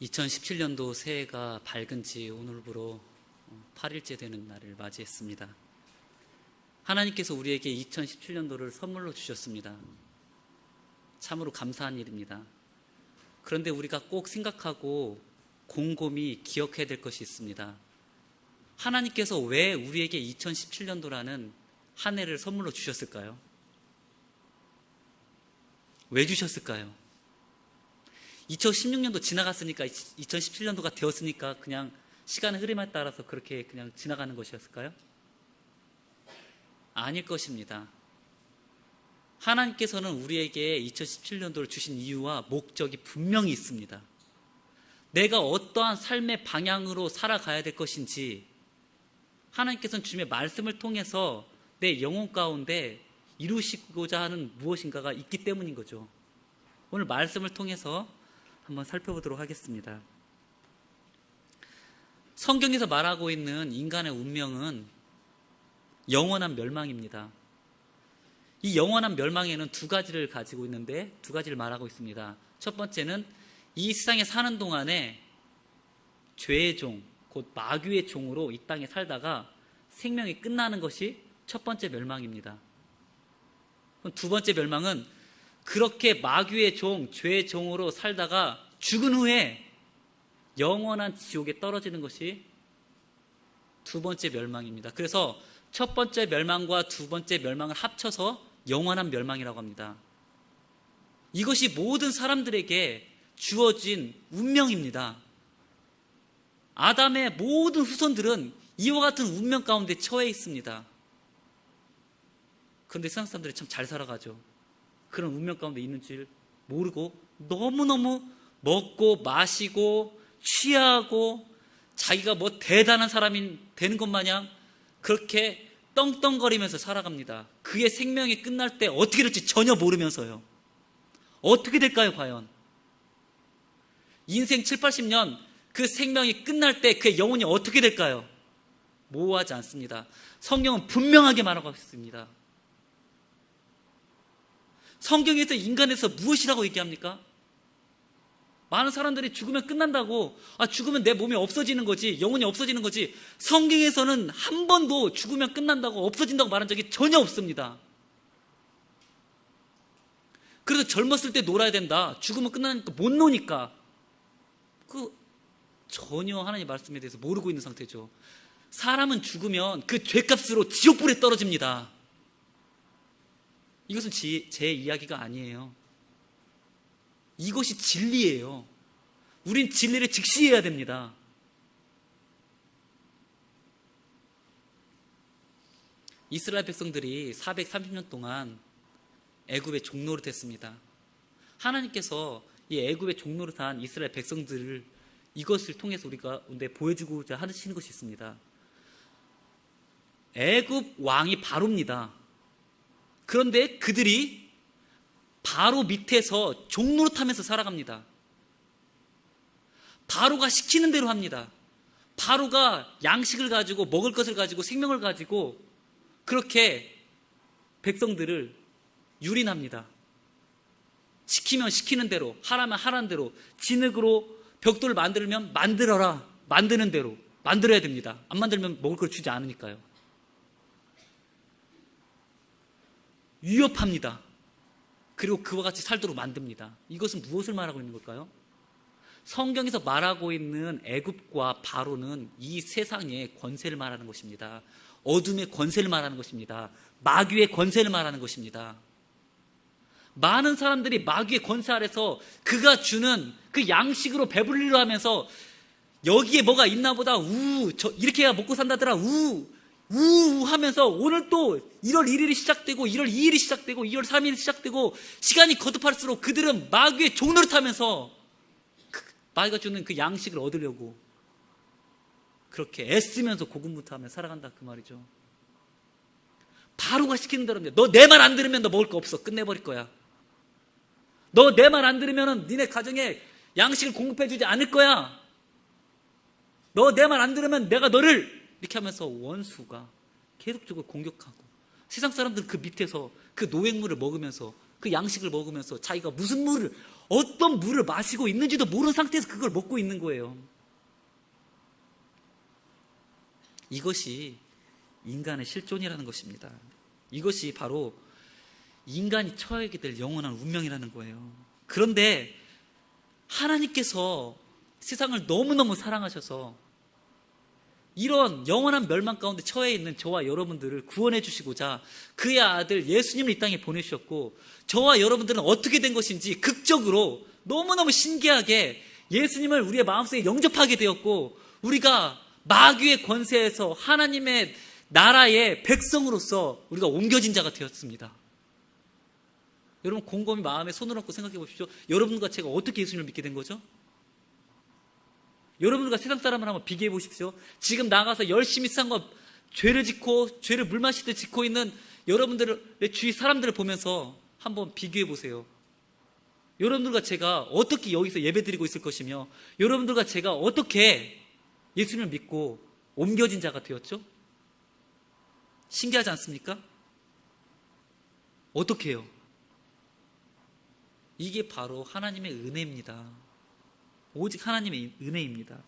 2017년도 새해가 밝은 지 오늘부로 8일째 되는 날을 맞이했습니다. 하나님께서 우리에게 2017년도를 선물로 주셨습니다. 참으로 감사한 일입니다. 그런데 우리가 꼭 생각하고 곰곰이 기억해야 될 것이 있습니다. 하나님께서 왜 우리에게 2017년도라는 한 해를 선물로 주셨을까요? 왜 주셨을까요? 2016년도 지나갔으니까 2017년도가 되었으니까 그냥 시간의 흐름에 따라서 그렇게 그냥 지나가는 것이었을까요? 아닐 것입니다. 하나님께서는 우리에게 2017년도를 주신 이유와 목적이 분명히 있습니다. 내가 어떠한 삶의 방향으로 살아가야 될 것인지 하나님께서는 주님의 말씀을 통해서 내 영혼 가운데 이루시고자 하는 무엇인가가 있기 때문인 거죠. 오늘 말씀을 통해서 한번 살펴보도록 하겠습니다. 성경에서 말하고 있는 인간의 운명은 영원한 멸망입니다. 이 영원한 멸망에는 두 가지를 가지고 있는데 두 가지를 말하고 있습니다. 첫 번째는 이 세상에 사는 동안에 죄의 종, 곧 마귀의 종으로 이 땅에 살다가 생명이 끝나는 것이 첫 번째 멸망입니다. 두 번째 멸망은 그렇게 마귀의 종, 죄의 종으로 살다가 죽은 후에 영원한 지옥에 떨어지는 것이 두 번째 멸망입니다. 그래서 첫 번째 멸망과 두 번째 멸망을 합쳐서 영원한 멸망이라고 합니다. 이것이 모든 사람들에게 주어진 운명입니다. 아담의 모든 후손들은 이와 같은 운명 가운데 처해 있습니다. 그런데 세상 사람들이 참 잘 살아가죠. 그런 운명 가운데 있는 줄 모르고 너무너무 먹고 마시고 취하고 자기가 뭐 대단한 사람이 되는 것 마냥 그렇게 떵떵거리면서 살아갑니다. 그의 생명이 끝날 때 어떻게 될지 전혀 모르면서요. 어떻게 될까요, 과연? 인생 7, 80년 그 생명이 끝날 때 그의 영혼이 어떻게 될까요? 모호하지 않습니다. 성경은 분명하게 말하고 있습니다. 성경에서 인간에서 무엇이라고 얘기합니까? 많은 사람들이 죽으면 끝난다고, 죽으면 내 몸이 없어지는 거지, 영혼이 없어지는 거지. 성경에서는 한 번도 죽으면 끝난다고, 없어진다고 말한 적이 전혀 없습니다. 그래서 젊었을 때 놀아야 된다, 죽으면 끝나니까 못 노니까, 전혀 하나님의 말씀에 대해서 모르고 있는 상태죠. 사람은 죽으면 그 죄값으로 지옥불에 떨어집니다. 이것은 제 이야기가 아니에요. 이것이 진리예요. 우린 진리를 직시해야 됩니다. 이스라엘 백성들이 430년 동안 애굽의 종노릇 했습니다. 하나님께서 이 애굽의 종노릇한 이스라엘 백성들을 이것을 통해서 우리가 보여주고자 하시는 것이 있습니다. 애굽 왕이 바로입니다. 그런데 그들이 바로 밑에서 종노릇하면서 살아갑니다. 바로가 시키는 대로 합니다. 바로가 양식을 가지고 먹을 것을 가지고 생명을 가지고 그렇게 백성들을 유린합니다. 시키면 시키는 대로, 하라면 하라는 대로, 진흙으로 벽돌을 만들면 만들어라, 만드는 대로 만들어야 됩니다. 안 만들면 먹을 걸 주지 않으니까요. 위협합니다. 그리고 그와 같이 살도록 만듭니다. 이것은 무엇을 말하고 있는 걸까요? 성경에서 말하고 있는 애굽과 바로는 이 세상의 권세를 말하는 것입니다. 어둠의 권세를 말하는 것입니다. 마귀의 권세를 말하는 것입니다. 많은 사람들이 마귀의 권세 아래서 그가 주는 그 양식으로 배불리려 하면서 여기에 뭐가 있나 보다, 이렇게 해야 먹고 산다더라, 하면서 오늘 또 1월 1일이 시작되고 1월 2일이 시작되고 2월 3일이 시작되고 시간이 거듭할수록 그들은 마귀의 종노릇 하면서 마귀가 주는 그 양식을 얻으려고 그렇게 애쓰면서 고군분투하며 살아간다 그 말이죠. 바로가 시키는 대로 합니다. 너 내 말 안 들으면 너 먹을 거 없어. 끝내버릴 거야. 너 내 말 안 들으면 니네 가정에 양식을 공급해 주지 않을 거야. 너 내 말 안 들으면 내가 너를 이렇게 하면서 원수가 계속적으로 공격하고 세상 사람들은 그 밑에서 그 노획물을 먹으면서 그 양식을 먹으면서 자기가 무슨 물을 어떤 물을 마시고 있는지도 모르는 상태에서 그걸 먹고 있는 거예요. 이것이 인간의 실존이라는 것입니다. 이것이 바로 인간이 처하게 될 영원한 운명이라는 거예요. 그런데 하나님께서 세상을 너무너무 사랑하셔서 이런 영원한 멸망 가운데 처해 있는 저와 여러분들을 구원해 주시고자 그의 아들 예수님을 이 땅에 보내주셨고, 저와 여러분들은 어떻게 된 것인지 극적으로 너무너무 신기하게 예수님을 우리의 마음속에 영접하게 되었고, 우리가 마귀의 권세에서 하나님의 나라의 백성으로서 우리가 옮겨진 자가 되었습니다. 여러분, 곰곰이 마음에 손을 얹고 생각해 보십시오. 여러분과 제가 어떻게 예수님을 믿게 된 거죠? 여러분들과 세상 사람을 한번 비교해 보십시오. 지금 나가서 열심히 세상과 죄를 짓고 죄를 물마시듯 짓고 있는 여러분들의 주위 사람들을 보면서 한번 비교해 보세요. 여러분들과 제가 어떻게 여기서 예배드리고 있을 것이며, 여러분들과 제가 어떻게 예수님을 믿고 옮겨진 자가 되었죠? 신기하지 않습니까? 어떻게 해요? 이게 바로 하나님의 은혜입니다. 오직 하나님의 은혜입니다.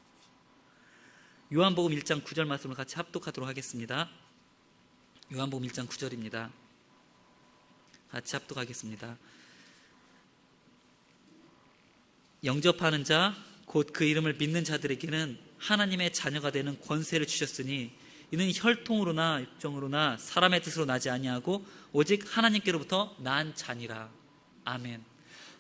요한복음 1장 9절 말씀을 같이 합독하도록 하겠습니다. 요한복음 1장 9절입니다. 같이 합독하겠습니다. 영접하는 자, 곧 그 이름을 믿는 자들에게는 하나님의 자녀가 되는 권세를 주셨으니 이는 혈통으로나 육정으로나 사람의 뜻으로 나지 아니하고 오직 하나님께로부터 난 자니라. 아멘.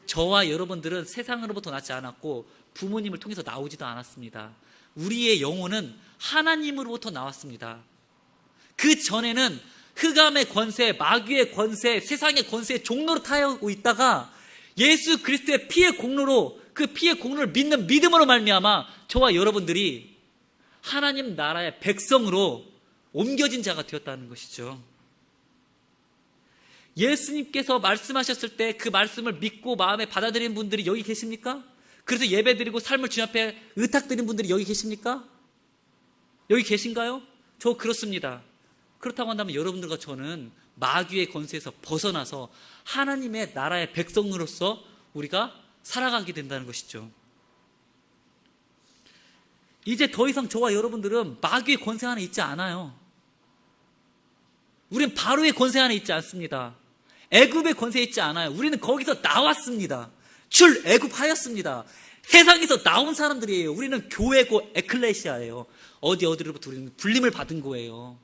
저와 여러분들은 세상으로부터 나지 않았고 부모님을 통해서 나오지도 않았습니다. 우리의 영혼은 하나님으로부터 나왔습니다. 그 전에는 흑암의 권세, 마귀의 권세, 세상의 권세의 종로로 타고 있다가 예수 그리스도의 피의 공로로, 그 피의 공로를 믿는 믿음으로 말미암아 저와 여러분들이 하나님 나라의 백성으로 옮겨진 자가 되었다는 것이죠. 예수님께서 말씀하셨을 때 그 말씀을 믿고 마음에 받아들이는 분들이 여기 계십니까? 그래서 예배드리고 삶을 주님 앞에 의탁드린 분들이 여기 계십니까? 여기 계신가요? 저 그렇습니다. 그렇다고 한다면 여러분들과 저는 마귀의 권세에서 벗어나서 하나님의 나라의 백성으로서 우리가 살아가게 된다는 것이죠. 이제 더 이상 저와 여러분들은 마귀의 권세 안에 있지 않아요. 우리는 바로의 권세 안에 있지 않습니다. 애굽의 권세에 있지 않아요. 우리는 거기서 나왔습니다. 출애굽하였습니다. 세상에서 나온 사람들이에요. 우리는 교회고 에클레시아예요. 어디로부터 우리는 불림을 받은 거예요.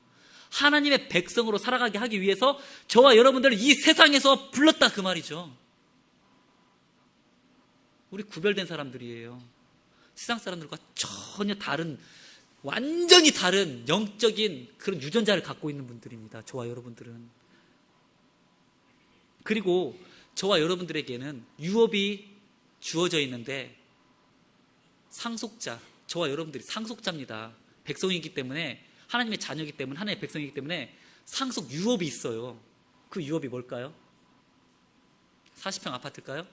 하나님의 백성으로 살아가게 하기 위해서 저와 여러분들을 이 세상에서 불렀다, 그 말이죠. 우리 구별된 사람들이에요. 세상 사람들과 전혀 다른, 완전히 다른 영적인 그런 유전자를 갖고 있는 분들입니다. 저와 여러분들은. 그리고 저와 여러분들에게는 유업이 주어져 있는데, 상속자, 저와 여러분들이 상속자입니다. 백성이기 때문에, 하나님의 자녀이기 때문에, 하나님의 백성이기 때문에 상속 유업이 있어요. 그 유업이 뭘까요? 40평 아파트일까요?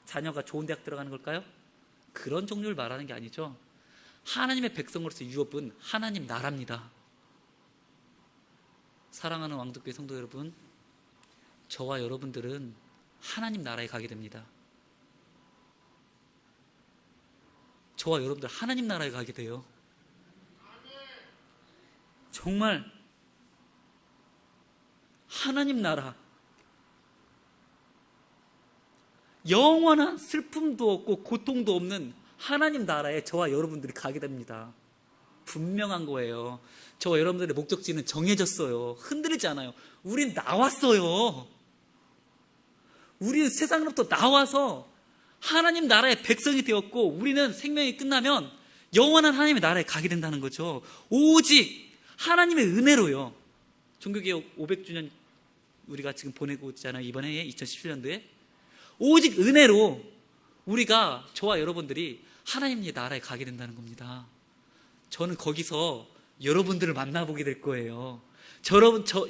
자녀가 좋은 대학 들어가는 걸까요? 그런 종류를 말하는 게 아니죠. 하나님의 백성으로서 유업은 하나님 나라입니다. 사랑하는 왕독교회 성도 여러분, 저와 여러분들은 하나님 나라에 가게 됩니다. 저와 여러분들 하나님 나라에 가게 돼요. 정말 하나님 나라, 영원한 슬픔도 없고 고통도 없는 하나님 나라에 저와 여러분들이 가게 됩니다. 분명한 거예요. 저와 여러분들의 목적지는 정해졌어요. 흔들리지 않아요. 우린 나왔어요. 우리는 세상으로부터 나와서 하나님 나라의 백성이 되었고, 우리는 생명이 끝나면 영원한 하나님의 나라에 가게 된다는 거죠. 오직 하나님의 은혜로요. 종교개혁 500주년 우리가 지금 보내고 있잖아요. 이번 해에 2017년도에 오직 은혜로 우리가, 저와 여러분들이 하나님의 나라에 가게 된다는 겁니다. 저는 거기서 여러분들을 만나보게 될 거예요.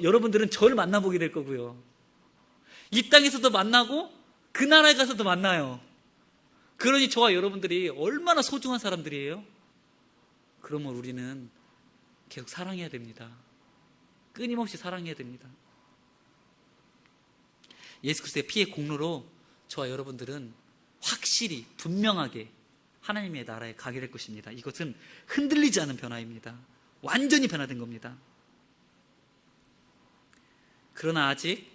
여러분들은 저를 만나보게 될 거고요. 이 땅에서도 만나고 그 나라에 가서도 만나요. 그러니 저와 여러분들이 얼마나 소중한 사람들이에요? 그러면 우리는 계속 사랑해야 됩니다. 끊임없이 사랑해야 됩니다. 예수 그리스도의 피의 공로로 저와 여러분들은 확실히 분명하게 하나님의 나라에 가게 될 것입니다. 이것은 흔들리지 않은 변화입니다. 완전히 변화된 겁니다. 그러나 아직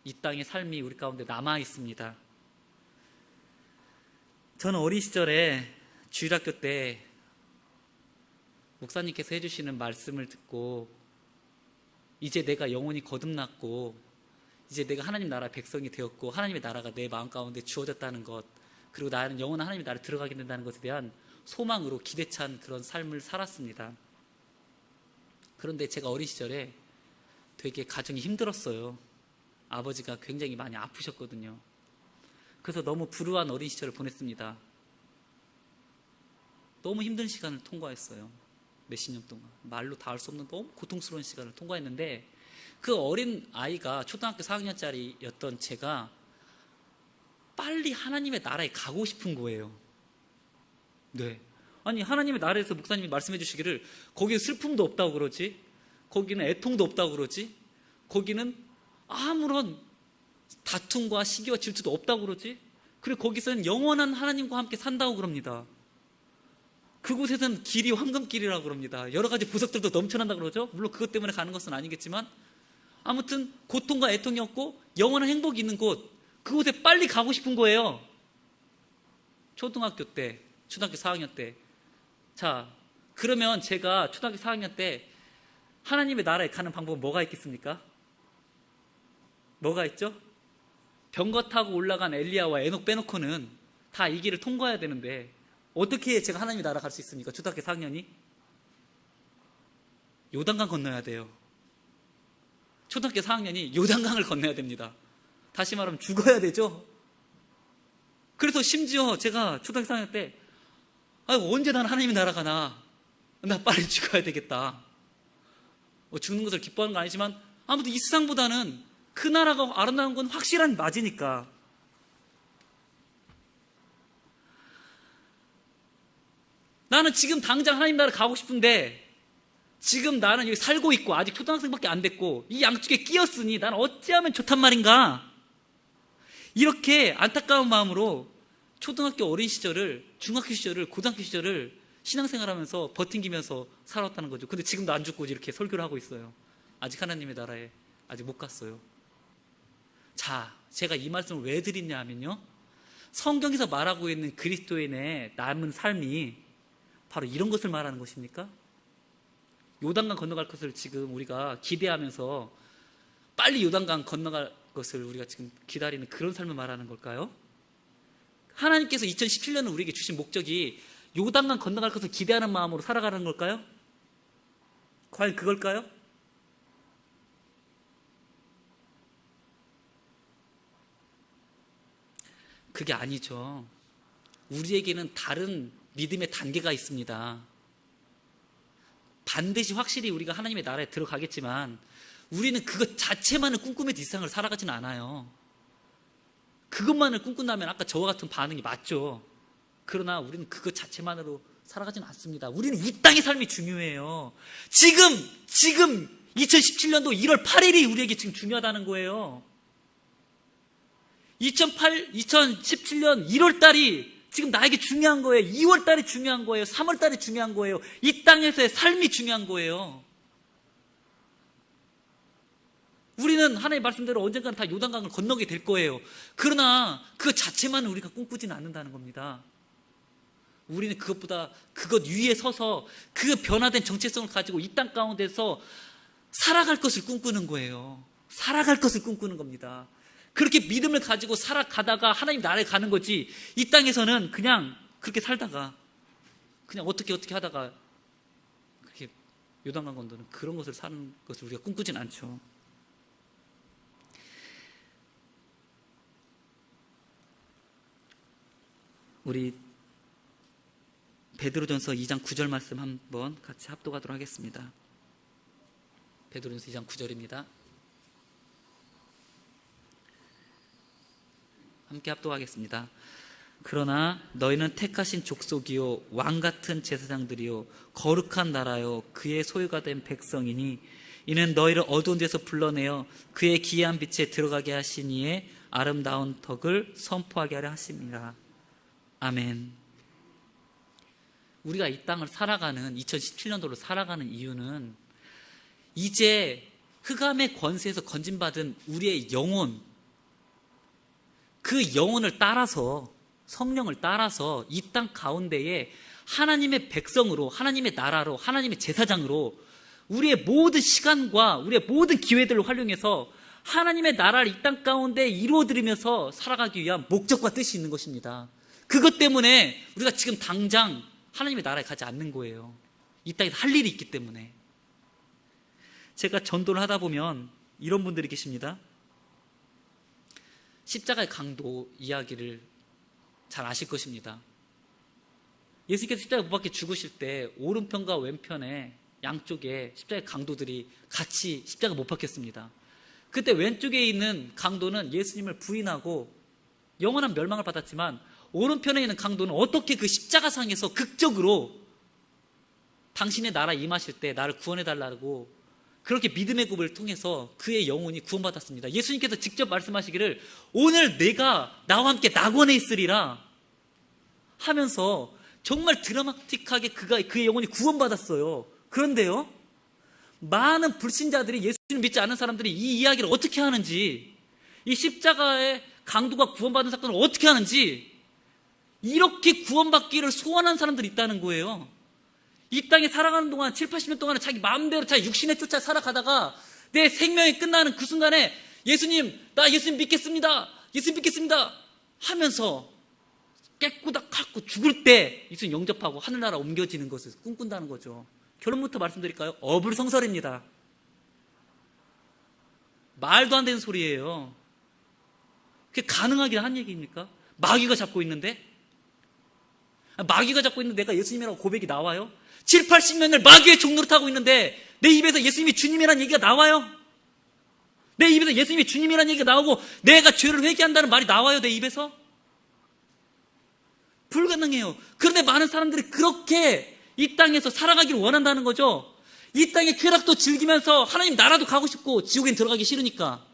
이 땅의 삶이 우리 가운데 남아 있습니다. 저는 어린 시절에 주일학교 때 목사님께서 해주시는 말씀을 듣고 이제 내가 영원히 거듭났고 이제 내가 하나님 나라 백성이 되었고 하나님의 나라가 내 마음 가운데 주어졌다는 것, 그리고 나는 영원한 하나님의 나라에 들어가게 된다는 것에 대한 소망으로 기대찬 그런 삶을 살았습니다. 그런데 제가 어린 시절에 되게 가정이 힘들었어요. 아버지가 굉장히 많이 아프셨거든요. 그래서 너무 불우한 어린 시절을 보냈습니다. 너무 힘든 시간을 통과했어요. 몇십 년 동안 말로 다 할 수 없는 너무 고통스러운 시간을 통과했는데, 그 어린 아이가 초등학교 4학년짜리였던 제가 빨리 하나님의 나라에 가고 싶은 거예요. 네. 아니, 하나님의 나라에서 목사님이 말씀해 주시기를 거기에 슬픔도 없다고 그러지, 거기는 애통도 없다고 그러지, 거기는 아무런 다툼과 시기와 질투도 없다고 그러지, 그리고 거기서는 영원한 하나님과 함께 산다고 그럽니다. 그곳에서는 길이 황금길이라고 그럽니다. 여러 가지 보석들도 넘쳐난다고 그러죠. 물론 그것 때문에 가는 것은 아니겠지만 아무튼 고통과 애통이 없고 영원한 행복이 있는 곳, 그곳에 빨리 가고 싶은 거예요. 초등학교 4학년 때. 자, 그러면 제가 초등학교 4학년 때 하나님의 나라에 가는 방법은 뭐가 있겠습니까? 뭐가 있죠? 병거 타고 올라간 엘리야와 에녹 빼놓고는 다 이 길을 통과해야 되는데 어떻게 제가 하나님의 나라 갈 수 있습니까? 초등학교 4학년이? 요단강 건너야 돼요. 초등학교 4학년이 요단강을 건너야 됩니다. 다시 말하면 죽어야 되죠. 그래서 심지어 제가 초등학교 4학년 때 언제 나는 하나님의 나라 가나, 나 빨리 죽어야 되겠다. 죽는 것을 기뻐하는 건 아니지만 아무튼 이 세상보다는 그 나라가 아름다운 건 확실한 맞으니까. 나는 지금 당장 하나님 나라 가고 싶은데 지금 나는 여기 살고 있고 아직 초등학생밖에 안 됐고 이 양쪽에 끼었으니 나는 어찌하면 좋단 말인가. 이렇게 안타까운 마음으로 초등학교 어린 시절을, 중학교 시절을, 고등학교 시절을 신앙생활하면서 버팅기면서 살았다는 거죠. 근데 지금도 안 죽고 이렇게 설교를 하고 있어요. 아직 하나님의 나라에 아직 못 갔어요. 자, 제가 이 말씀을 왜 드리냐 하면요, 성경에서 말하고 있는 그리스도인의 남은 삶이 바로 이런 것을 말하는 것입니까? 요단강 건너갈 것을 지금 우리가 기대하면서 빨리 요단강 건너갈 것을 우리가 지금 기다리는 그런 삶을 말하는 걸까요? 하나님께서 2017년을 우리에게 주신 목적이 요단강 건너갈 것을 기대하는 마음으로 살아가는 걸까요? 과연 그걸까요? 그게 아니죠. 우리에게는 다른 믿음의 단계가 있습니다. 반드시 확실히 우리가 하나님의 나라에 들어가겠지만 우리는 그것 자체만을 꿈꾸며 이 세상을 살아가지는 않아요. 그것만을 꿈꾼다면 아까 저와 같은 반응이 맞죠. 그러나 우리는 그것 자체만으로 살아가지는 않습니다. 우리는 이 땅의 삶이 중요해요. 지금 2017년도 1월 8일이 우리에게 지금 중요하다는 거예요. 2017년 1월 달이 지금 나에게 중요한 거예요. 2월 달이 중요한 거예요. 3월 달이 중요한 거예요. 이 땅에서의 삶이 중요한 거예요. 우리는 하나님의 말씀대로 언젠가는 다 요단강을 건너게 될 거예요. 그러나 그 자체만은 우리가 꿈꾸지는 않는다는 겁니다. 우리는 그것보다 그것 위에 서서 그 변화된 정체성을 가지고 이 땅 가운데서 살아갈 것을 꿈꾸는 거예요. 살아갈 것을 꿈꾸는 겁니다. 그렇게 믿음을 가지고 살아가다가 하나님 나라에 가는 거지, 이 땅에서는 그냥 그렇게 살다가 그냥 어떻게 하다가 그렇게 요단강 건너는 그런 것을 사는 것을 우리가 꿈꾸진 않죠. 우리 베드로전서 2장 9절 말씀 한번 같이 합독하도록 하겠습니다. 베드로전서 2장 9절입니다. 함께 합독하겠습니다. 그러나 너희는 택하신 족속이요 왕같은 제사장들이요 거룩한 나라요 그의 소유가 된 백성이니 이는 너희를 어두운 데서 불러내어 그의 기이한 빛에 들어가게 하시니에 아름다운 덕을 선포하게 하려 하십니다. 아멘. 우리가 이 땅을 살아가는 2017년도로 살아가는 이유는 이제 흑암의 권세에서 건진받은 우리의 영혼, 그 영혼을 따라서, 성령을 따라서 이 땅 가운데에 하나님의 백성으로, 하나님의 나라로, 하나님의 제사장으로 우리의 모든 시간과 우리의 모든 기회들을 활용해서 하나님의 나라를 이 땅 가운데 이루어드리면서 살아가기 위한 목적과 뜻이 있는 것입니다. 그것 때문에 우리가 지금 당장 하나님의 나라에 가지 않는 거예요. 이 땅에서 할 일이 있기 때문에. 제가 전도를 하다 보면 이런 분들이 계십니다. 십자가의 강도 이야기를 잘 아실 것입니다. 예수님께서 십자가에 못 박혀 죽으실 때 오른편과 왼편에 양쪽에 십자가의 강도들이 같이 십자가 못 박혔습니다. 그때 왼쪽에 있는 강도는 예수님을 부인하고 영원한 멸망을 받았지만, 오른편에 있는 강도는 어떻게 그 십자가상에서 극적으로 당신의 나라에 임하실 때 나를 구원해달라고 그렇게 믿음의 굽을 통해서 그의 영혼이 구원받았습니다. 예수님께서 직접 말씀하시기를 오늘 내가 나와 함께 낙원에 있으리라 하면서 정말 드라마틱하게 그의 영혼이 구원받았어요. 그런데요, 많은 불신자들이, 예수님을 믿지 않는 사람들이 이 이야기를 어떻게 하는지, 이 십자가의 강도가 구원받은 사건을 어떻게 하는지, 이렇게 구원받기를 소원한 사람들이 있다는 거예요. 이 땅에 살아가는 동안 7, 80년 동안은 자기 마음대로 자기 육신에 쫓아 살아가다가 내 생명이 끝나는 그 순간에 예수님, 나 예수님 믿겠습니다, 예수님 믿겠습니다 하면서 깨꾸닥 갖고 죽을 때 예수님 영접하고 하늘나라 옮겨지는 것을 꿈꾼다는 거죠. 결론부터 말씀드릴까요? 어불성설입니다. 말도 안 되는 소리예요. 그게 가능하긴 한 얘기입니까? 마귀가 잡고 있는데? 마귀가 잡고 있는데 내가 예수님이라고 고백이 나와요? 7, 80년을 마귀의 종로를 타고 있는데 내 입에서 예수님이 주님이라는 얘기가 나와요? 내 입에서 예수님이 주님이라는 얘기가 나오고 내가 죄를 회개한다는 말이 나와요? 내 입에서? 불가능해요. 그런데 많은 사람들이 그렇게 이 땅에서 살아가기를 원한다는 거죠. 이 땅의 쾌락도 즐기면서 하나님 나라도 가고 싶고 지옥엔 들어가기 싫으니까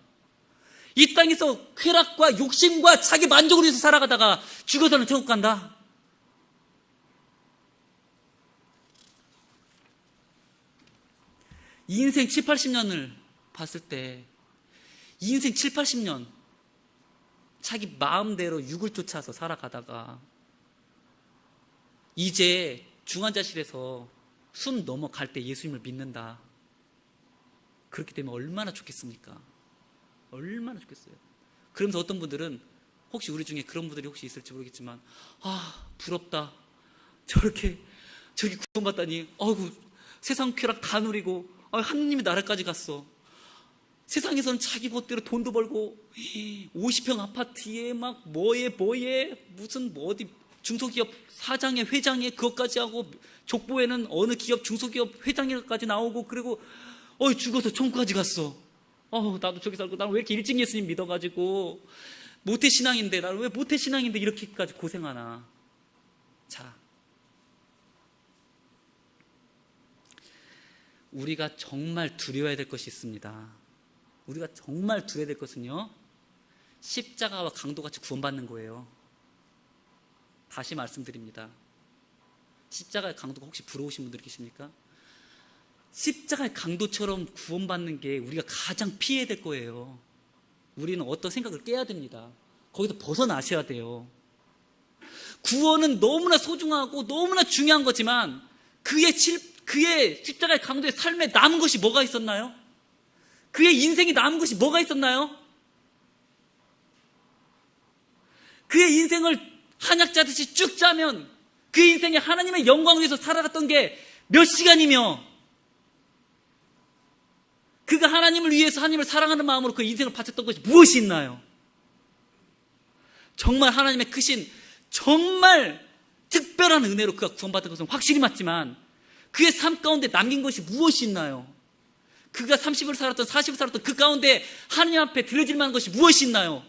이 땅에서 쾌락과 욕심과 자기 만족을 위해서 살아가다가 죽어서는 천국 간다. 인생 7, 80년을 봤을 때 인생 7, 80년 자기 마음대로 육을 쫓아서 살아가다가 이제 중환자실에서 숨 넘어갈 때 예수님을 믿는다. 그렇기 때문에 얼마나 좋겠습니까? 얼마나 좋겠어요. 그러면서 어떤 분들은, 혹시 우리 중에 그런 분들이 혹시 있을지 모르겠지만, 부럽다. 저렇게 구원받다니. 아이고, 세상 쾌락 다 누리고 하느님의 나라까지 갔어. 세상에서는 자기 멋대로 돈도 벌고 50평 아파트에 막 뭐에 무슨 어디 중소기업 사장에 회장에 그것까지 하고, 족보에는 어느 기업 중소기업 회장까지 나오고, 그리고 죽어서 천국까지 갔어. 나도 저기 살고, 나는 왜 이렇게 일찍 예수님 믿어가지고 모태신앙인데, 나는 왜 모태신앙인데 이렇게까지 고생하나. 자, 우리가 정말 두려워야 될 것이 있습니다. 우리가 정말 두려워야 될 것은요, 십자가와 강도같이 구원받는 거예요. 다시 말씀드립니다. 십자가의 강도가 혹시 부러우신 분들이 계십니까? 십자가의 강도처럼 구원받는 게 우리가 가장 피해야 될 거예요. 우리는 어떤 생각을 깨야 됩니다. 거기서 벗어나셔야 돼요. 구원은 너무나 소중하고 너무나 중요한 거지만 그의 십자가의 강도의 삶에 남은 것이 뭐가 있었나요? 그의 인생이 남은 것이 뭐가 있었나요? 그의 인생을 한약자듯이 쭉 짜면 그 인생에 하나님의 영광을 위해서 살아갔던 게 몇 시간이며, 그가 하나님을 위해서 하나님을 사랑하는 마음으로 그 인생을 바쳤던 것이 무엇이 있나요? 정말 하나님의 크신 정말 특별한 은혜로 그가 구원받은 것은 확실히 맞지만 그의 삶 가운데 남긴 것이 무엇이 있나요? 그가 30을 살았던 40을 살았던 그 가운데 하나님 앞에 드려질 만한 것이 무엇이 있나요?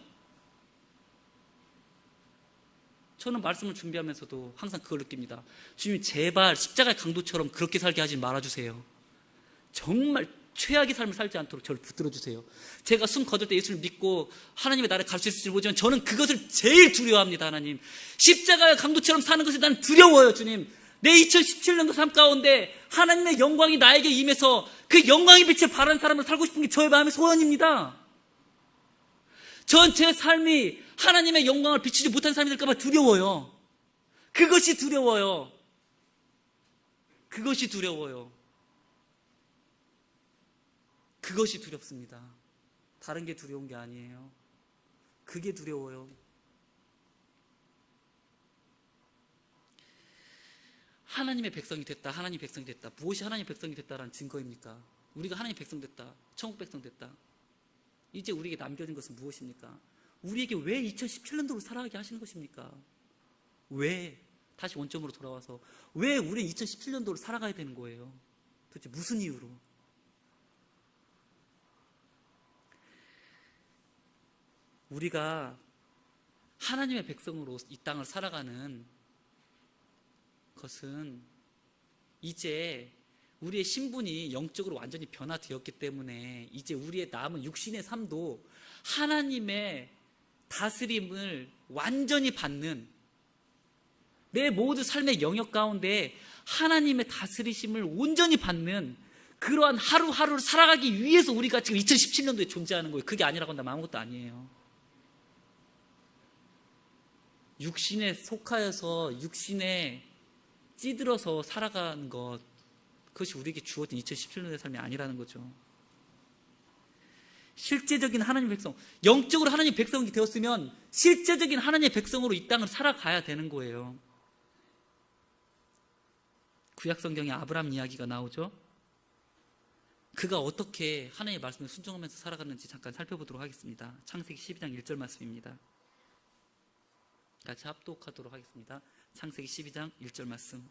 저는 말씀을 준비하면서도 항상 그걸 느낍니다. 주님, 제발 십자가의 강도처럼 그렇게 살게 하지 말아주세요. 정말 최악의 삶을 살지 않도록 저를 붙들어 주세요. 제가 숨 거둘 때 예수를 믿고 하나님의 나라를 갈 수 있을지 모르지만 저는 그것을 제일 두려워합니다. 하나님, 십자가의 강도처럼 사는 것이 나는 두려워요. 주님, 내 2017년도 삶 가운데 하나님의 영광이 나에게 임해서 그 영광의 빛을 발하는 사람으로 살고 싶은 게 저의 마음의 소원입니다. 전 제 삶이 하나님의 영광을 비추지 못한 삶이 될까 봐 두려워요. 그것이 두려워요. 그것이 두려워요. 그것이 두렵습니다. 다른 게 두려운 게 아니에요. 그게 두려워요. 하나님의 백성이 됐다. 하나님의 백성이 됐다. 무엇이 하나님의 백성이 됐다라는 증거입니까? 우리가 하나님의 백성 됐다. 천국 백성 됐다. 이제 우리에게 남겨진 것은 무엇입니까? 우리에게 왜 2017년도로 살아가게 하시는 것입니까? 왜? 다시 원점으로 돌아와서 왜 우리는 2017년도로 살아가야 되는 거예요? 도대체 무슨 이유로? 우리가 하나님의 백성으로 이 땅을 살아가는 것은 이제 우리의 신분이 영적으로 완전히 변화되었기 때문에 이제 우리의 남은 육신의 삶도 하나님의 다스림을 완전히 받는, 내 모든 삶의 영역 가운데 하나님의 다스리심을 온전히 받는 그러한 하루하루를 살아가기 위해서 우리가 지금 2017년도에 존재하는 거예요. 그게 아니라고 한다면 아무것도 아니에요. 육신에 속하여서 육신에 찌들어서 살아가는 것, 그것이 우리에게 주어진 2017년의 삶이 아니라는 거죠. 실제적인 하나님의 백성, 영적으로 하나님의 백성이 되었으면 실제적인 하나님의 백성으로 이 땅을 살아가야 되는 거예요. 구약 성경에 아브라함 이야기가 나오죠. 그가 어떻게 하나님의 말씀에 순종하면서 살아갔는지 잠깐 살펴보도록 하겠습니다. 창세기 12장 1절 말씀입니다. 같이 합독하도록 하겠습니다. 창세기 12장 1절 말씀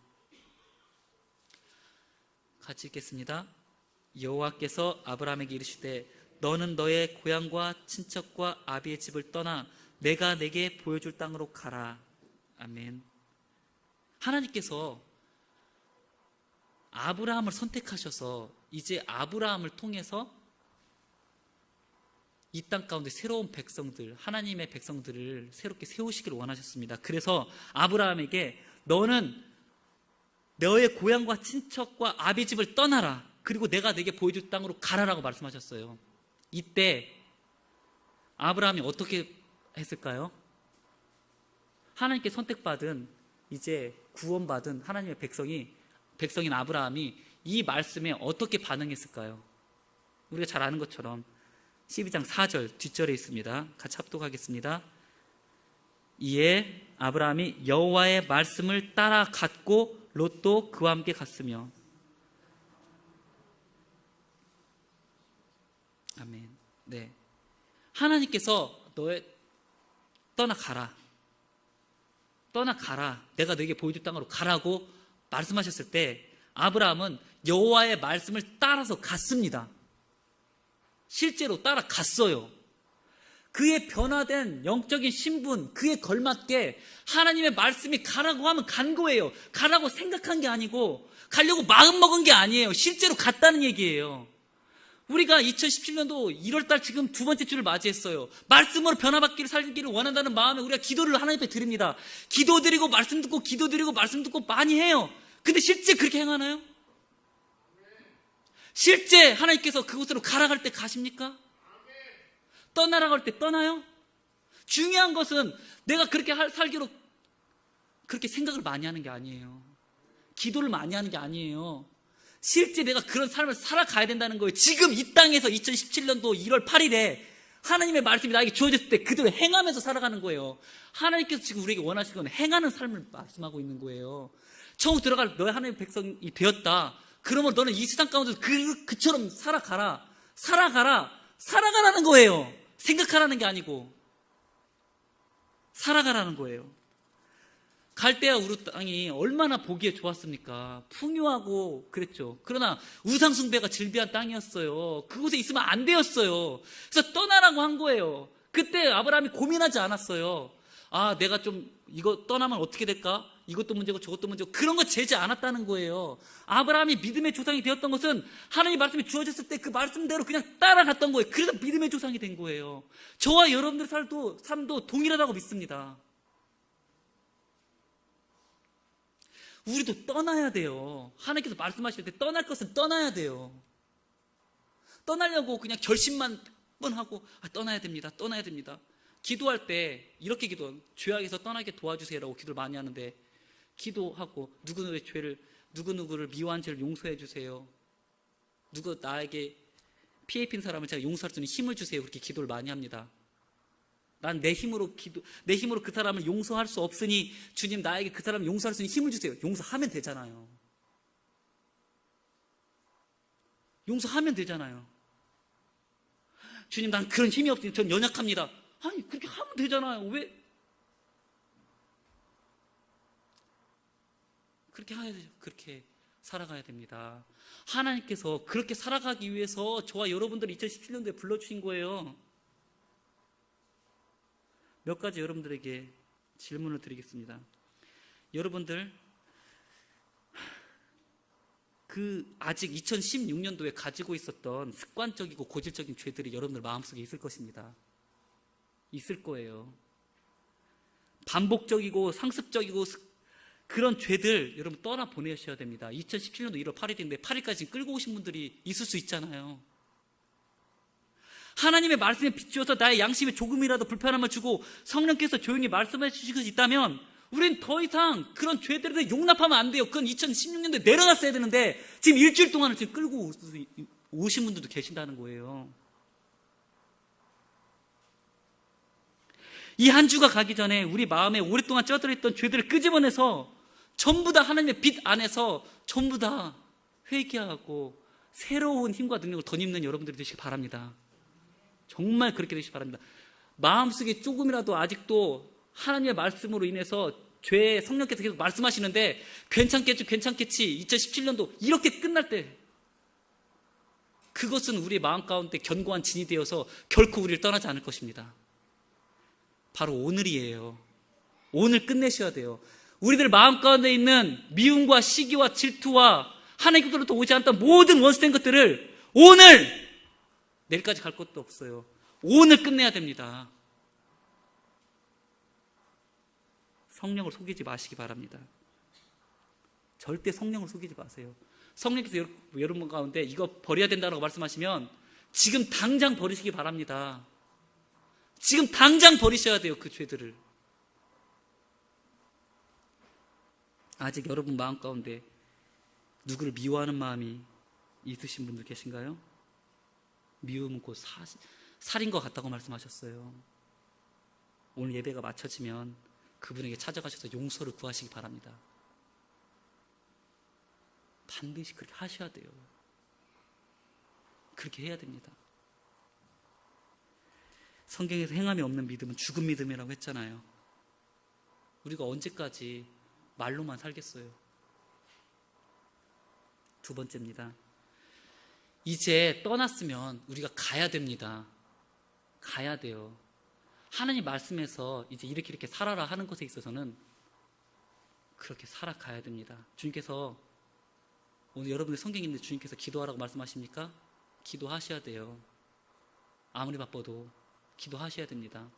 같이 읽겠습니다. 여호와께서 아브라함에게 이르시되 너는 너의 고향과 친척과 아비의 집을 떠나 내가 내게 보여줄 땅으로 가라. 아멘. 하나님께서 아브라함을 선택하셔서 이제 아브라함을 통해서 이 땅 가운데 새로운 백성들, 하나님의 백성들을 새롭게 세우시기를 원하셨습니다. 그래서 아브라함에게 너는 너의 고향과 친척과 아비 집을 떠나라. 그리고 내가 내게 보여줄 땅으로 가라라고 말씀하셨어요. 이때 아브라함이 어떻게 했을까요? 하나님께 선택받은, 이제 구원받은 하나님의 백성인 아브라함이 이 말씀에 어떻게 반응했을까요? 우리가 잘 아는 것처럼 12장 4절 뒷절에 있습니다. 같이 합독하겠습니다. 이에 아브라함이 여호와의 말씀을 따라갔고 롯도 그와 함께 갔으며. 아멘. 네. 하나님께서 너의 떠나가라. 내가 너에게 보여줄 땅으로 가라고 말씀하셨을 때 아브라함은 여호와의 말씀을 따라서 갔습니다. 실제로 따라갔어요. 그의 변화된 영적인 신분, 그에 걸맞게 하나님의 말씀이 가라고 하면 간 거예요. 가라고 생각한 게 아니고 가려고 마음먹은 게 아니에요. 실제로 갔다는 얘기예요. 우리가 2017년도 1월달 지금 두 번째 주를 맞이했어요. 말씀으로 변화받기를 살기를 원한다는 마음에 우리가 기도를 하나님 앞에 드립니다. 기도드리고 말씀 듣고 기도드리고 말씀 듣고 많이 해요. 근데 실제 그렇게 행하나요? 실제 하나님께서 그곳으로 가라고 할 때 가십니까? 떠나라고 할 때 떠나요? 중요한 것은 내가 그렇게 살기로 그렇게 생각을 많이 하는 게 아니에요. 기도를 많이 하는 게 아니에요. 실제 내가 그런 삶을 살아가야 된다는 거예요. 지금 이 땅에서 2017년도 1월 8일에 하나님의 말씀이 나에게 주어졌을 때 그대로 행하면서 살아가는 거예요. 하나님께서 지금 우리에게 원하시는 건 행하는 삶을 말씀하고 있는 거예요. 천국 들어갈 너의 하나님의 백성이 되었다. 그러면 너는 이 세상 가운데 그처럼 살아가라는 거예요. 생각하라는 게 아니고 살아가라는 거예요. 갈대아 우르 땅이 얼마나 보기에 좋았습니까? 풍요하고 그랬죠. 그러나 우상 숭배가 즐비한 땅이었어요. 그곳에 있으면 안 되었어요. 그래서 떠나라고 한 거예요. 그때 아브라함이 고민하지 않았어요. 아, 내가 좀 이거 떠나면 어떻게 될까? 이것도 문제고 저것도 문제고 그런 거 재지 않았다는 거예요. 아브라함이 믿음의 조상이 되었던 것은 하나님의 말씀이 주어졌을 때 그 말씀대로 그냥 따라갔던 거예요. 그래서 믿음의 조상이 된 거예요. 저와 여러분들의 삶도 동일하다고 믿습니다. 우리도 떠나야 돼요. 하나님께서 말씀하실 때 떠날 것은 떠나야 돼요. 떠나려고 그냥 결심만 하고 떠나야 됩니다. 떠나야 됩니다. 기도할 때 이렇게 죄악에서 떠나게 도와주세요라고 기도를 많이 하는데, 기도하고 누구누구의 죄를, 누구누구를 미워한 죄를 용서해 주세요, 누구 나에게 피해 입힌 사람을 제가 용서할 수 있는 힘을 주세요, 그렇게 기도를 많이 합니다. 난 내 힘으로 그 사람을 용서할 수 없으니 주님 나에게 그 사람을 용서할 수 있는 힘을 주세요. 용서하면 되잖아요. 용서하면 되잖아요. 주님 난 그런 힘이 없으니 전 연약합니다. 아니 그렇게 하면 되잖아요. 왜? 그렇게 해야 되죠. 그렇게 살아가야 됩니다. 하나님께서 그렇게 살아가기 위해서 저와 여러분들을 2017년도에 불러주신 거예요. 몇 가지 여러분들에게 질문을 드리겠습니다. 여러분들 아직 2016년도에 가지고 있었던 습관적이고 고질적인 죄들이 여러분들 마음속에 있을 것입니다. 있을 거예요. 반복적이고 상습적이고 그런 죄들 여러분 떠나보내셔야 됩니다. 2017년도 1월 8일인데 8일까지 끌고 오신 분들이 있을 수 있잖아요. 하나님의 말씀에 비추어서 나의 양심에 조금이라도 불편함을 주고 성령께서 조용히 말씀해 주신 것이 있다면 우린 더 이상 그런 죄들에 대해 용납하면 안 돼요. 그건 2016년도에 내려놨어야 되는데 지금 일주일 동안을 지금 끌고 오신 분들도 계신다는 거예요. 이 한 주가 가기 전에 우리 마음에 오랫동안 쪄들어있던 죄들을 끄집어내서 전부 다 하나님의 빛 안에서 전부 다 회개하고 새로운 힘과 능력을 덧입는 여러분들이 되시기 바랍니다. 정말 그렇게 되시기 바랍니다. 마음속에 조금이라도 아직도 하나님의 말씀으로 인해서 죄에 성령께서 계속 말씀하시는데 괜찮겠지 2017년도 이렇게 끝날 때 그것은 우리의 마음 가운데 견고한 진이 되어서 결코 우리를 떠나지 않을 것입니다. 바로 오늘이에요. 오늘 끝내셔야 돼요. 우리들 마음 가운데 있는 미움과 시기와 질투와 하나님께로부터 오지 않던 모든 원수된 것들을 오늘, 내일까지 갈 것도 없어요. 오늘 끝내야 됩니다. 성령을 속이지 마시기 바랍니다. 절대 성령을 속이지 마세요. 성령께서 여러분 가운데 이거 버려야 된다고 말씀하시면 지금 당장 버리시기 바랍니다. 지금 당장 버리셔야 돼요. 그 죄들을. 아직 여러분 마음 가운데 누구를 미워하는 마음이 있으신 분들 계신가요? 미움은 곧 살인 것 같다고 말씀하셨어요. 오늘 예배가 마쳐지면 그분에게 찾아가셔서 용서를 구하시기 바랍니다. 반드시 그렇게 하셔야 돼요. 그렇게 해야 됩니다. 성경에서 행함이 없는 믿음은 죽은 믿음이라고 했잖아요. 우리가 언제까지 말로만 살겠어요? 두 번째입니다. 이제 떠났으면 우리가 가야 됩니다. 가야 돼요. 하나님 말씀에서 이제 이렇게 살아라 하는 것에 있어서는 그렇게 살아가야 됩니다. 주님께서 오늘 여러분의 성경인데 주님께서 기도하라고 말씀하십니까? 기도하셔야 돼요. 아무리 바빠도 기도하셔야 됩니다.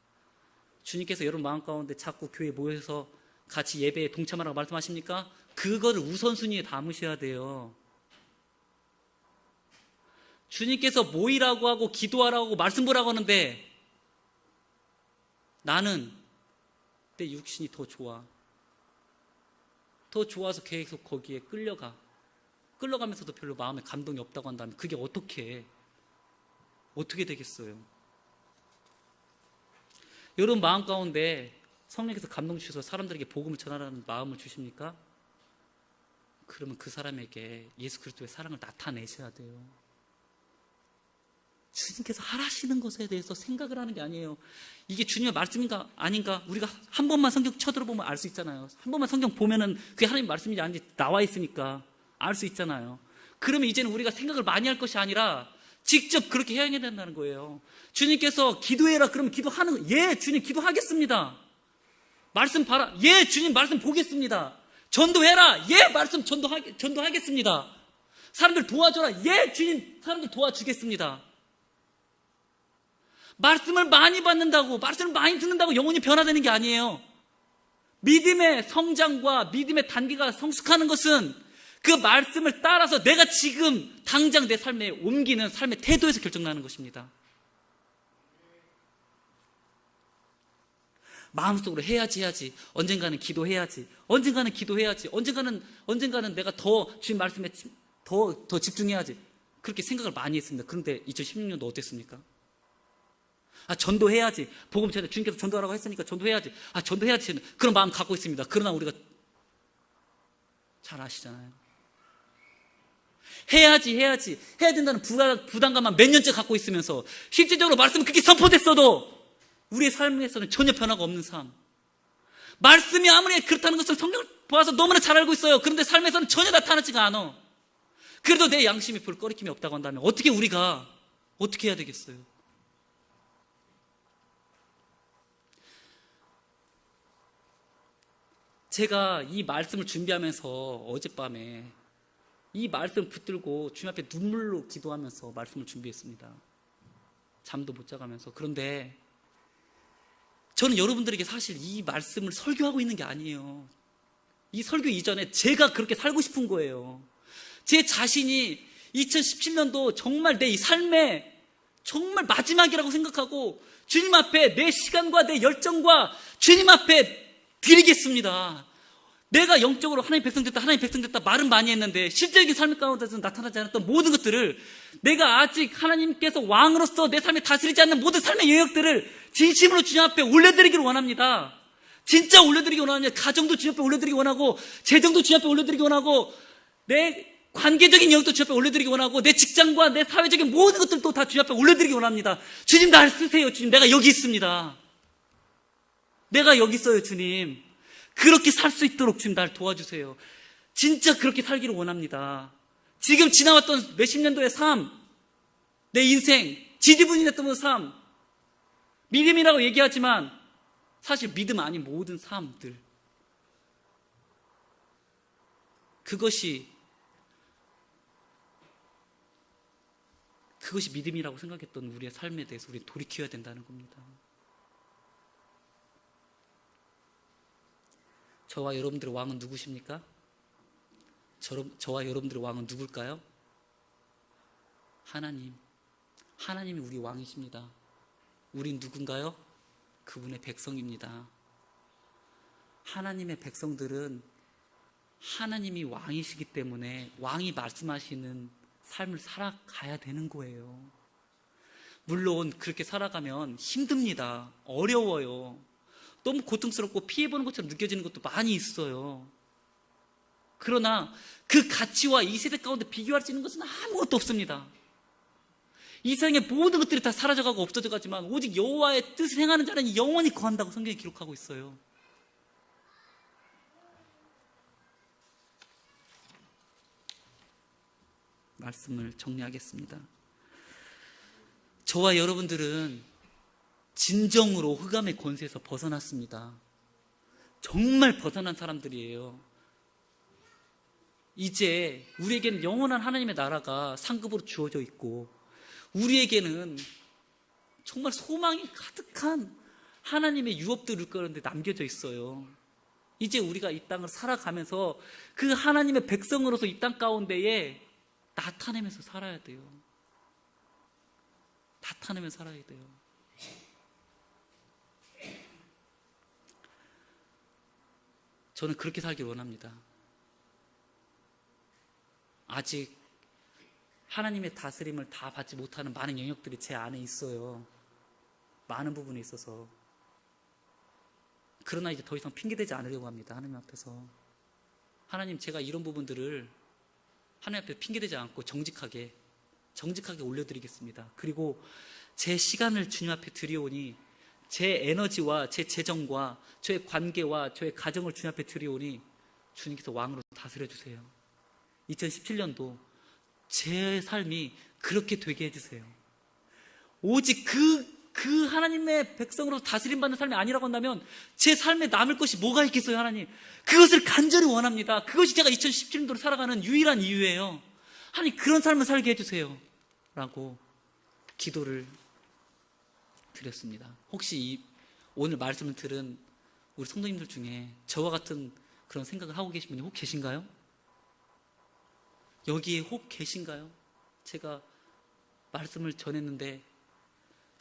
주님께서 여러분 마음 가운데 자꾸 교회에 모여서 같이 예배에 동참하라고 말씀하십니까? 그거를 우선순위에 담으셔야 돼요. 주님께서 모이라고 하고 기도하라고 하고 말씀 보라고 하는데 나는 내 육신이 더 좋아. 더 좋아서 계속 거기에 끌려가면서도 별로 마음에 감동이 없다고 한다면 그게 어떻게 되겠어요? 여러분 마음 가운데 성령께서 감동 주셔서 사람들에게 복음을 전하라는 마음을 주십니까? 그러면 그 사람에게 예수 그리스도의 사랑을 나타내셔야 돼요. 주님께서 하라시는 것에 대해서 생각을 하는 게 아니에요. 이게 주님의 말씀인가 아닌가 우리가 한 번만 성경 쳐들어보면 알 수 있잖아요. 한 번만 성경 보면은 그게 하나님의 말씀인지 아닌지 나와 있으니까 알 수 있잖아요. 그러면 이제는 우리가 생각을 많이 할 것이 아니라 직접 그렇게 해야 된다는 거예요. 주님께서 기도해라 그러면 기도하는 거예요. 예, 주님 기도하겠습니다. 말씀 봐라. 예, 주님 말씀 보겠습니다. 전도해라. 예, 말씀 전도하겠습니다. 사람들 도와줘라. 예, 주님 사람들 도와주겠습니다. 말씀을 많이 받는다고, 말씀을 많이 듣는다고 영혼이 변화되는 게 아니에요. 믿음의 성장과 믿음의 단계가 성숙하는 것은 그 말씀을 따라서 내가 지금 당장 내 삶에 옮기는 삶의 태도에서 결정나는 것입니다. 마음속으로 해야지. 언젠가는 기도해야지. 언젠가는 내가 더 주님 말씀에 더 집중해야지. 그렇게 생각을 많이 했습니다. 그런데 2016년도 어땠습니까? 전도해야지. 복음 전해. 주님께서 전도하라고 했으니까 전도해야지. 전도해야지. 그런 마음 갖고 있습니다. 그러나 우리가 잘 아시잖아요. 해야지. 해야 된다는 부담감만 몇 년째 갖고 있으면서 실질적으로 말씀은 그렇게 선포됐어도 우리의 삶에서는 전혀 변화가 없는 삶. 말씀이 아무리 그렇다는 것을 성경을 보아서 너무나 잘 알고 있어요. 그런데 삶에서는 전혀 나타나지가 않아. 그래도 내 양심이 볼 꺼리낌이 없다고 한다면 어떻게 해야 되겠어요? 제가 이 말씀을 준비하면서 어젯밤에 이 말씀 붙들고 주님 앞에 눈물로 기도하면서 말씀을 준비했습니다. 잠도 못 자가면서. 그런데 저는 여러분들에게 사실 이 말씀을 설교하고 있는 게 아니에요. 이 설교 이전에 제가 그렇게 살고 싶은 거예요. 제 자신이 2017년도 정말 내 이 삶의 정말 마지막이라고 생각하고 주님 앞에 내 시간과 내 열정과 주님 앞에 드리겠습니다. 내가 영적으로 하나님 백성 됐다 말은 많이 했는데 실제적인 삶 가운데서 나타나지 않았던 모든 것들을 내가 아직 하나님께서 왕으로서 내 삶에 다스리지 않는 모든 삶의 영역들을 진심으로 주님 앞에 올려드리기를 원합니다. 진짜 올려드리기 원합니다. 가정도 주님 앞에 올려드리기 원하고, 재정도 주님 앞에 올려드리기 원하고, 내 관계적인 영역도 주님 앞에 올려드리기 원하고, 내 직장과 내 사회적인 모든 것들도 다 주님 앞에 올려드리기 원합니다. 주님 날 쓰세요. 주님 내가 여기 있습니다. 내가 여기 있어요. 주님 그렇게 살 수 있도록 주님 날 도와주세요. 진짜 그렇게 살기를 원합니다. 지금 지나왔던 몇십 년도의 삶, 내 인생 지지분이됐던 삶, 믿음이라고 얘기하지만 사실 믿음 아닌 모든 삶들, 그것이 믿음이라고 생각했던 우리의 삶에 대해서 우리 돌이켜야 된다는 겁니다. 저와 여러분들의 왕은 누구십니까? 저와 여러분들의 왕은 누굴까요? 하나님이 우리 왕이십니다. 우린 누군가요? 그분의 백성입니다. 하나님의 백성들은 하나님이 왕이시기 때문에 왕이 말씀하시는 삶을 살아가야 되는 거예요. 물론 그렇게 살아가면 힘듭니다. 어려워요. 너무 고통스럽고 피해보는 것처럼 느껴지는 것도 많이 있어요. 그러나 그 가치와 이 세대 가운데 비교할 수 있는 것은 아무것도 없습니다. 이 세상의 모든 것들이 다 사라져가고 없어져가지만 오직 여호와의 뜻을 행하는 자는 영원히 거한다고 성경이 기록하고 있어요. 말씀을 정리하겠습니다. 저와 여러분들은 진정으로 흑암의 권세에서 벗어났습니다. 정말 벗어난 사람들이에요. 이제 우리에게는 영원한 하나님의 나라가 상급으로 주어져 있고, 우리에게는 정말 소망이 가득한 하나님의 유업들을 가운데 남겨져 있어요. 이제 우리가 이 땅을 살아가면서 그 하나님의 백성으로서 이 땅 가운데에 나타내면서 살아야 돼요. 나타내면서 살아야 돼요. 저는 그렇게 살길 원합니다. 아직 하나님의 다스림을 다 받지 못하는 많은 영역들이 제 안에 있어요. 많은 부분에 있어서. 그러나 이제 더 이상 핑계대지 않으려고 합니다. 하나님 앞에서. 하나님, 제가 이런 부분들을 하나님 앞에 핑계대지 않고 정직하게 올려드리겠습니다. 그리고 제 시간을 주님 앞에 드리오니, 제 에너지와 제 재정과 저의 관계와 저의 가정을 주님 앞에 드리오니 주님께서 왕으로 다스려 주세요. 2017년도 제 삶이 그렇게 되게 해주세요. 오직 그 그 하나님의 백성으로서 다스림받는 삶이 아니라고 한다면 제 삶에 남을 것이 뭐가 있겠어요, 하나님? 그것을 간절히 원합니다. 그것이 제가 2017년도로 살아가는 유일한 이유예요. 하나님, 그런 삶을 살게 해주세요 라고 기도를 드렸습니다. 혹시 오늘 말씀을 들은 우리 성도님들 중에 저와 같은 그런 생각을 하고 계신 분이 혹 계신가요? 여기에 혹 계신가요? 제가 말씀을 전했는데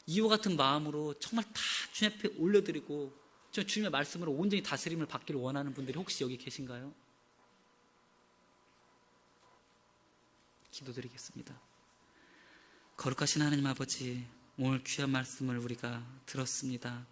이와 같은 마음으로 정말 다 주님 앞에 올려드리고 주님의 말씀으로 온전히 다스림을 받기를 원하는 분들이 혹시 여기 계신가요? 기도드리겠습니다. 거룩하신 하나님 아버지, 오늘 귀한 말씀을 우리가 들었습니다.